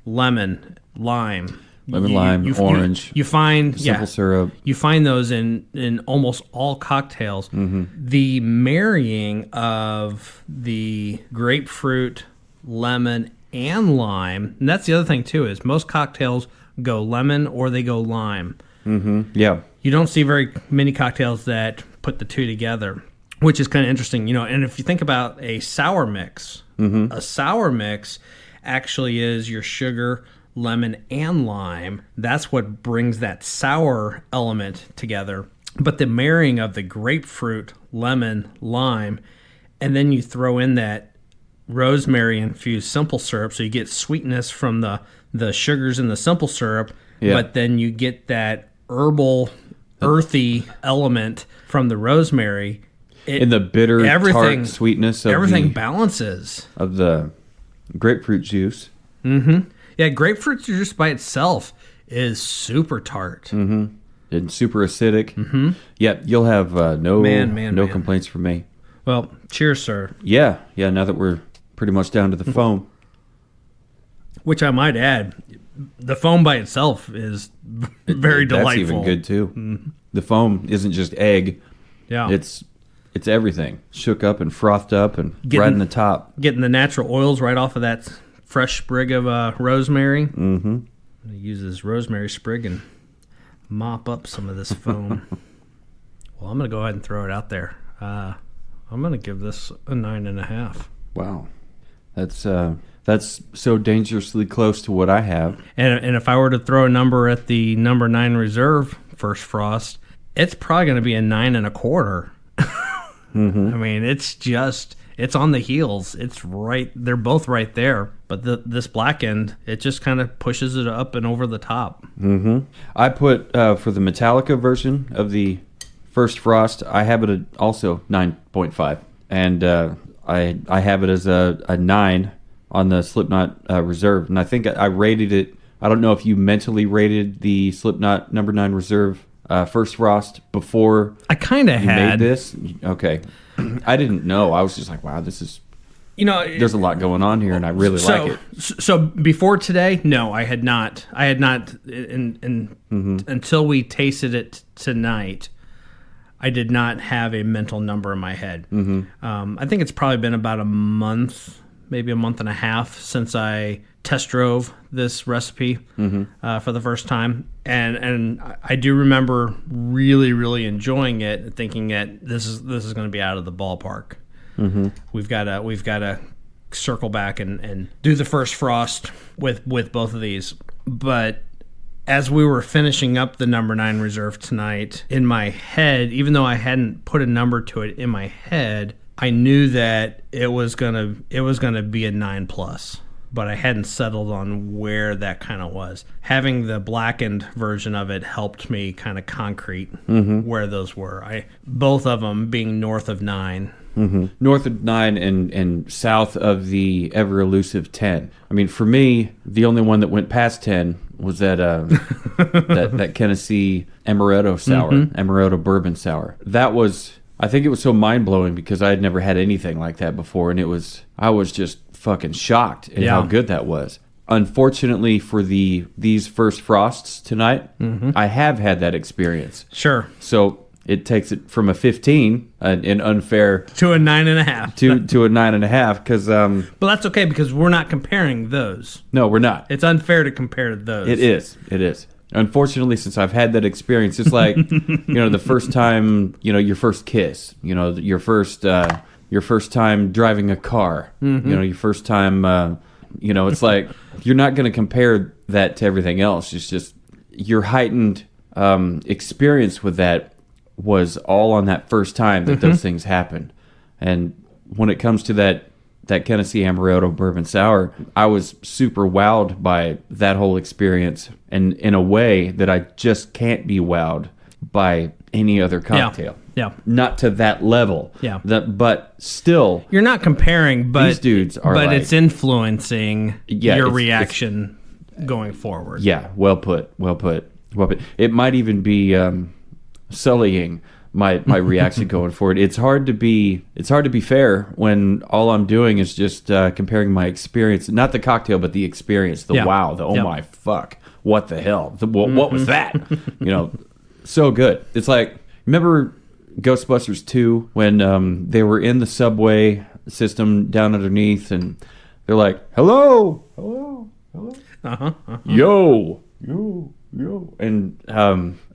Lemon, lime. Orange. You find simple syrup. You find those in almost all cocktails. The marrying of the grapefruit, lemon, and lime. And that's the other thing too, is most cocktails go lemon or they go lime. Yeah. You don't see very many cocktails that put the two together, which is kind of interesting. You know, and if you think about a sour mix, a sour mix actually is your sugar, lemon, and lime. That's what brings that sour element together. But the marrying of the grapefruit, lemon, lime, and then you throw in that rosemary infused simple syrup, so you get sweetness from the sugars in the simple syrup, but then you get that herbal, earthy element from the rosemary. In the bitter, tart sweetness of everything balances of the grapefruit juice. Yeah, grapefruit juice by itself is super tart. And super acidic. Yeah, you'll have no complaints from me. Well, cheers, sir. Yeah, now that we're pretty much down to the foam. Which I might add, the foam by itself is very delightful. That's even good too. The foam isn't just egg. Yeah. It's everything. Shook up and frothed up and right in the top. Getting the natural oils right off of that fresh sprig of rosemary. I'm going to use this rosemary sprig and mop up some of this foam. Well, I'm going to go ahead and throw it out there. I'm going to give this a 9.5. Wow. That's so dangerously close to what I have. And if I were to throw a number at the number 9 reserve First Frost, it's probably going to be a 9.25. I mean, it's on the heels. It's right. They're both right there. But this Blackened, it just kind of pushes it up and over the top. I put, for the Metallica version of the First Frost, I have it at also 9.5. And I have it as a 9 on the SlipKnot Reserve. And I think I rated it. I don't know if you mentally rated the SlipKnot number 9 Reserve First Frost before I kind of made this. Okay. I didn't know. I was just like, wow, this is... there's a lot going on here, and I really like it. So before today, no, I had not. I had not, until we tasted it tonight, I did not have a mental number in my head. I think it's probably been about a month, maybe a month and a half since I test drove this recipe for the first time. And I do remember really, really enjoying it and thinking that this is going to be out of the ballpark. We've got to circle back and do the First Frost with both of these. But as we were finishing up the number 9 Reserve tonight, in my head, even though I hadn't put a number to it in my head, I knew that it was gonna be a 9+. But I hadn't settled on where that kind of was. Having the Blackened version of it helped me kind of concrete where those were. Both of them being north of 9. North of 9 and south of the ever elusive 10. I mean, for me, the only one that went past 10 was that that Tennessee Amaretto sour, Amaretto bourbon sour. That was, I think it was so mind blowing because I had never had anything like that before, and I was just fucking shocked at how good that was. Unfortunately for these First Frosts tonight, I have had that experience. Sure. So it takes it from a 15, an unfair, to a 9.5. to a 9.5 because. But that's okay because we're not comparing those. No, we're not. It's unfair to compare to those. It is. Unfortunately, since I've had that experience, it's like the first time, your first kiss, your first time driving a car, your first time, it's like you're not going to compare that to everything else. It's just your heightened experience with that was all on that first time that those things happen. And when it comes to that that Tennessee Amaretto Bourbon Sour, I was super wowed by that whole experience, and in a way that I just can't be wowed by any other cocktail. Yeah. Not to that level. Yeah. But still, You're not comparing, but these dudes are but like, it's influencing your it's reaction going forward. yeah, well put. It might even be sullying my reaction going forward. It's hard to be fair when all I'm doing is just comparing my experience, not the cocktail, but the experience, the wow, the oh my fuck, what the hell, what was that? So good. It's like, remember Ghostbusters 2 when they were in the subway system down underneath, and they're like, hello, yo, and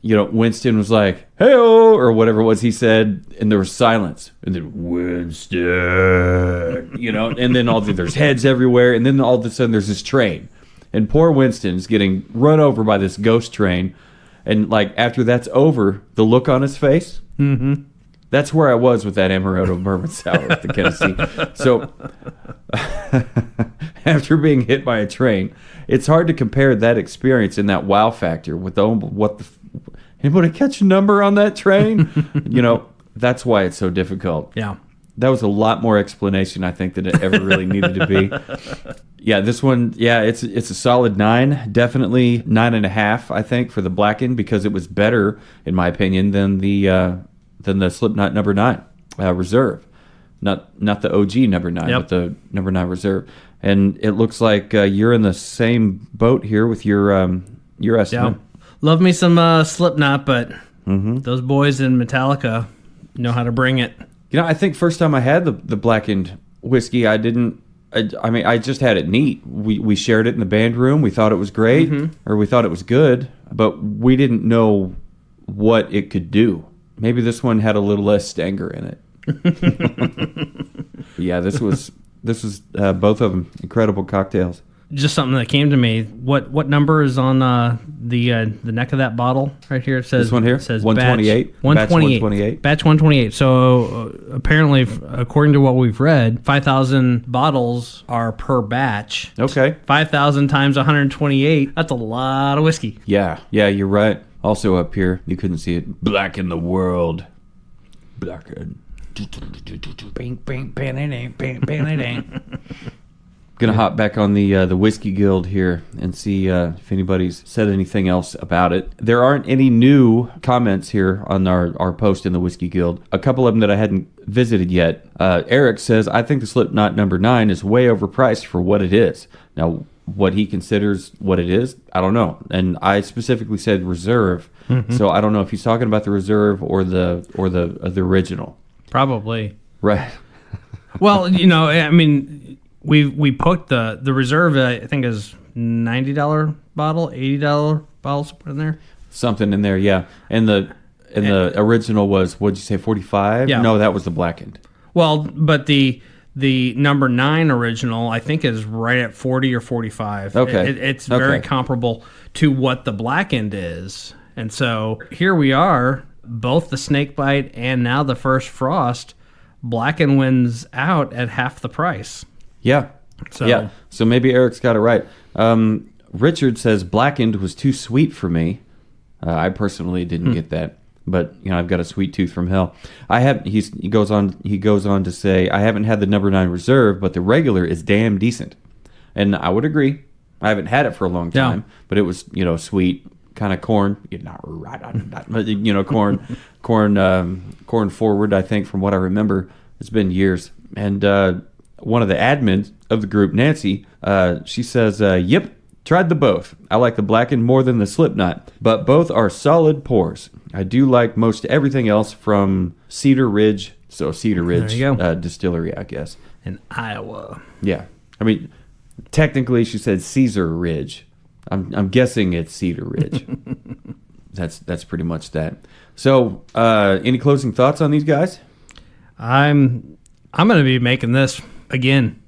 Winston was like, hey-o, or whatever it was he said, and there was silence, and then Winston, and then there's heads everywhere, and then all of a sudden there's this train, and poor Winston's getting run over by this ghost train, and like after that's over, the look on his face, that's where I was with that Amaretto Bourbon Sour at the Tennessee. So after being hit by a train, it's hard to compare that experience and that wow factor with anybody catch a number on that train? That's why it's so difficult. Yeah. That was a lot more explanation, I think, than it ever really needed to be. Yeah, this one, it's a solid 9, definitely 9.5, I think, for the Blackened, because it was better, in my opinion, than the SlipKnot number 9 Reserve, not the OG number 9, but the number 9 Reserve. And it looks like you're in the same boat here with your estimate. Yeah. Love me some SlipKnot, but those boys in Metallica know how to bring it. I think first time I had the Blackened whiskey, I just had it neat. We shared it in the band room. We thought it was great, or we thought it was good, but we didn't know what it could do. Maybe this one had a little less stanger in it. Yeah, this was both of them incredible cocktails. Just something that came to me. What number is on the neck of that bottle right here? It says this one here. It says 128. Batch 128. Batch 128. So apparently, according to what we've read, 5,000 bottles are per batch. Okay. 5,000 times 128. That's a lot of whiskey. Yeah, you're right. Also up here, you couldn't see it. Blacken the world. Blackened. Gonna hop back on the Whiskey Guild here and see if anybody's said anything else about it. There aren't any new comments here on our post in the Whiskey Guild. A couple of them that I hadn't visited yet. Eric says, I think the SlipKnot number 9 is way overpriced for what it is. Now, what he considers what it is, I don't know. And I specifically said Reserve, so I don't know if he's talking about the Reserve or the original. Probably. Right. Well, we put the Reserve, I think, is $90 bottle, $80 bottle, something in there. Something in there, yeah. And the original was, what'd you say, 45? Yeah. No, that was the Blackened. Well, but the number 9 original, I think, is right at 40 or 45. Okay. It's very comparable to what the Blackened is. And so here we are, both the Snakebite and now the First Frost, Blackened wins out at half the price. Yeah. So maybe Eric's got it right. Richard says Blackened was too sweet for me. I personally didn't get that, but I've got a sweet tooth from hell. He goes on to say, I haven't had the number 9 Reserve, but the regular is damn decent, and I would agree. I haven't had it for a long time, but it was sweet, kind of corn, corn forward. I think from what I remember, it's been years. And one of the admins of the group, Nancy, she says, "Yep, tried the both. I like the Blackened more than the SlipKnot, but both are solid pours. I do like most everything else from Cedar Ridge." So Cedar Ridge Distillery, I guess, in Iowa. Yeah, I mean, technically, she said Caesar Ridge. I'm guessing it's Cedar Ridge. That's pretty much that. So, any closing thoughts on these guys? I'm going to be making this again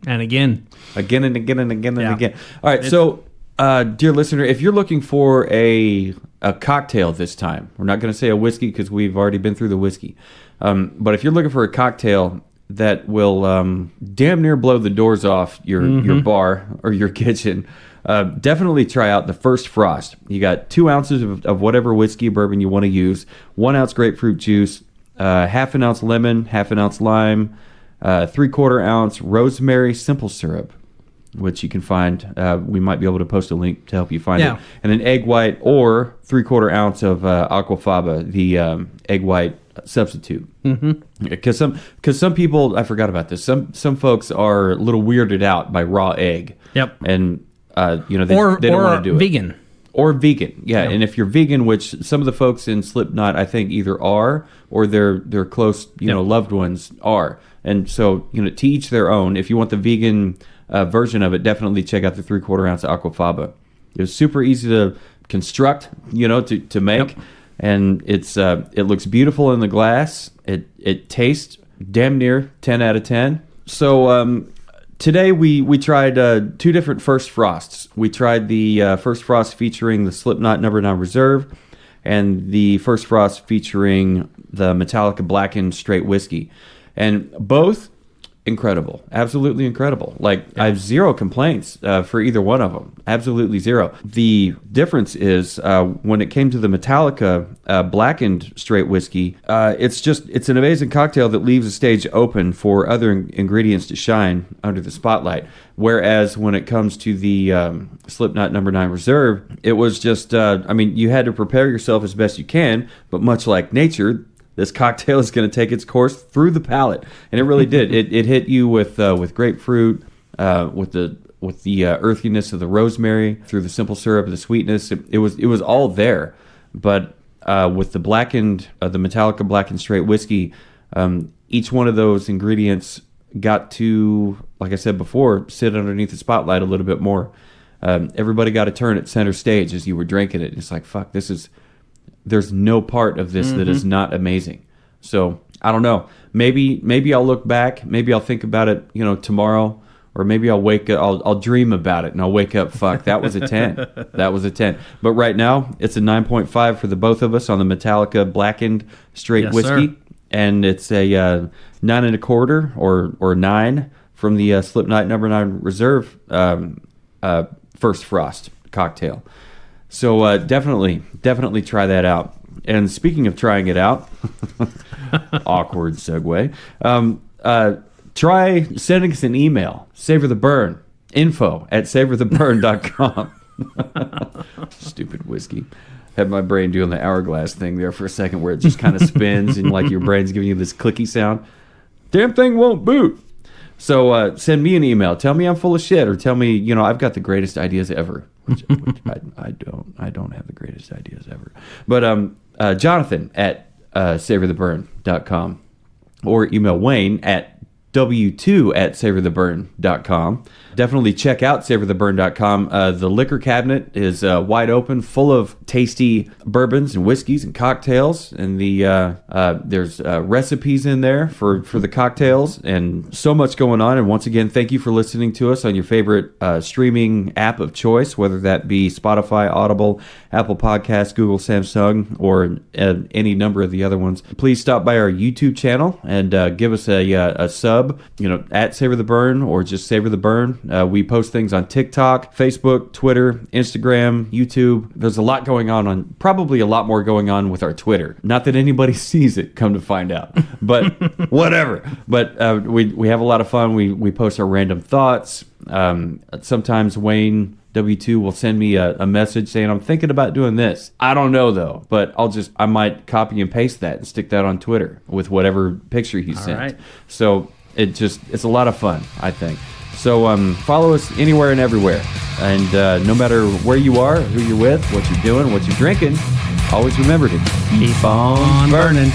and again. Again and again and again and again. All right, so, dear listener, if you're looking for a cocktail this time, we're not going to say a whiskey because we've already been through the whiskey. But if you're looking for a cocktail, that will damn near blow the doors off your bar or your kitchen. Definitely try out the First Frost. You got 2 ounces of whatever whiskey bourbon you want to use, 1 ounce grapefruit juice, half an ounce lemon, half an ounce lime, 3/4 ounce rosemary simple syrup, which you can find. We might be able to post a link to help you find it. And an egg white or 3/4 ounce of aquafaba, the egg white substitute. Because some people, I forgot about this. Some folks are a little weirded out by raw egg. Yep. And they don't want to do vegan. it. Or vegan, yeah. And if you're vegan, which some of the folks in SlipKnot, I think, either are or their close, loved ones are. And so, to each their own. If you want the vegan version of it, definitely check out the 3/4 ounce aquafaba. It was super easy to construct, to make. Yep. And it looks beautiful in the glass. It tastes damn near 10 out of 10. So today we tried 2 different First Frosts. We tried the First Frost featuring the SlipKnot No. 9 Reserve and the First Frost featuring the Metallica Blackened straight whiskey. And both incredible, absolutely incredible. I have zero complaints for either one of them, absolutely zero. The difference is when it came to the Metallica Blackened straight whiskey, it's an amazing cocktail that leaves the stage open for other ingredients to shine under the spotlight. Whereas when it comes to the SlipKnot No. 9 Reserve, it was just, you had to prepare yourself as best you can, but much like nature, this cocktail is going to take its course through the palate, and it really did. It hit you with grapefruit, with the earthiness of the rosemary, through the simple syrup, the sweetness. It was all there, but with the blackened, the Metallica Blackened straight whiskey, each one of those ingredients got to, like I said before, sit underneath the spotlight a little bit more. Everybody got a turn at center stage as you were drinking it. It's like, fuck, there's no part of this that is not amazing. So I don't know. Maybe I'll look back. Maybe I'll think about it, tomorrow, or maybe I'll wake up. I'll dream about it and I'll wake up. Fuck, that was a 10. That was a 10. But right now it's a 9.5 for the both of us on the Metallica Blackened straight whiskey, sir. And it's a 9.25 or 9 from the SlipKnot No. 9 Reserve First Frost cocktail. So definitely try that out. And speaking of trying it out, awkward segue, try sending us an email, Savor the Burn, info@savortheburn.com. Stupid whiskey. Had my brain doing the hourglass thing there for a second where it just kind of spins and like your brain's giving you this clicky sound. Damn thing won't boot. So send me an email. Tell me I'm full of shit, or tell me, I've got the greatest ideas ever. Which I don't have the greatest ideas ever. But Jonathan at savortheburn.com, or email Wayne at w2@savortheburn.com. Definitely check out savortheburn.com. The liquor cabinet is wide open, full of tasty bourbons and whiskeys and cocktails, and there's recipes in there for the cocktails, and so much going on. And once again, thank you for listening to us on your favorite streaming app of choice, whether that be Spotify, Audible, Apple Podcasts, Google, Samsung, or any number of the other ones. Please stop by our YouTube channel and give us a sub, at Savor the Burn, or just Savor the Burn. We post things on TikTok, Facebook, Twitter, Instagram, YouTube. There's a lot going on, probably a lot more going on with our Twitter. Not that anybody sees it, come to find out, but whatever. But we have a lot of fun. We post our random thoughts. Sometimes Wayne W2 will send me a message saying, I'm thinking about doing this. I don't know though, but I might copy and paste that and stick that on Twitter with whatever picture he sent. Right. So it's a lot of fun, I think. So follow us anywhere and everywhere. And no matter where you are, who you're with, what you're doing, what you're drinking, always remember to keep on burning.